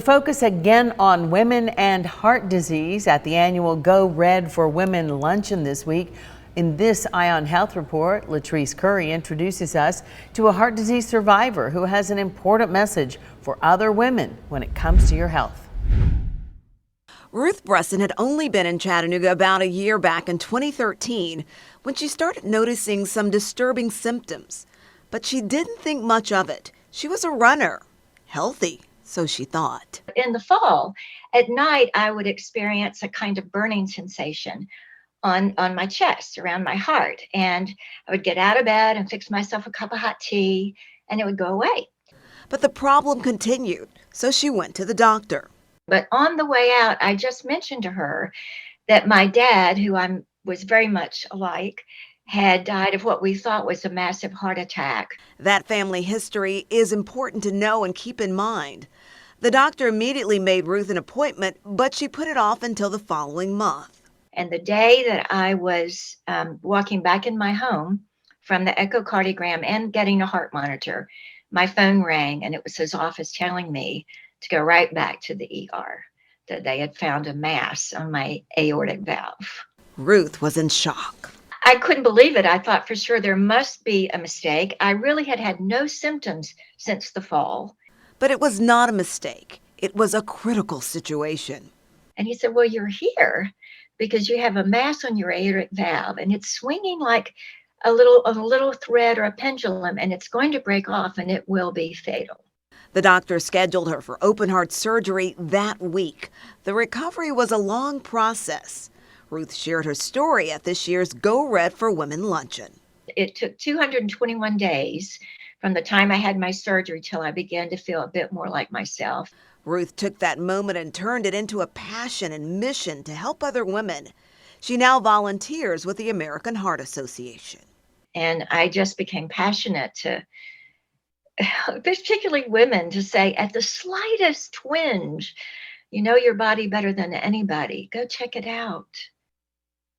Focus again on women and heart disease at the annual Go Red for Women luncheon this week. In this Eye on Health report, Latrice Curry introduces us to a heart disease survivor who has an important message for other women when it comes to your health. Ruth Bresson had only been in Chattanooga about a year back in 2013 when she started noticing some disturbing symptoms. But she didn't think much of it. She was a runner, healthy, so she thought. In the fall, at night, I would experience a kind of burning sensation on my chest, around my heart. And I would get out of bed and fix myself a cup of hot tea, and it would go away. But the problem continued, so she went to the doctor. But on the way out, I just mentioned to her that my dad, who was very much alike, had died of what we thought was a massive heart attack. That family history is important to know and keep in mind. The doctor immediately made Ruth an appointment, but she put it off until the following month. And the day that I was walking back in my home from the echocardiogram and getting a heart monitor, my phone rang, and it was his office telling me to go right back to the ER, that they had found a mass on my aortic valve. Ruth was in shock. I couldn't believe it. I thought for sure there must be a mistake. I really had had no symptoms since the fall. But it was not a mistake. It was a critical situation. And he said, well, you're here because you have a mass on your aortic valve, and it's swinging like a little thread or a pendulum, and it's going to break off, and it will be fatal. The doctor scheduled her for open heart surgery that week. The recovery was a long process. Ruth shared her story at this year's Go Red for Women luncheon. It took 221 days from the time I had my surgery till I began to feel a bit more like myself. Ruth took that moment and turned it into a passion and mission to help other women. She now volunteers with the American Heart Association. And I just became passionate to, particularly women, to say at the slightest twinge, you know your body better than anybody, go check it out.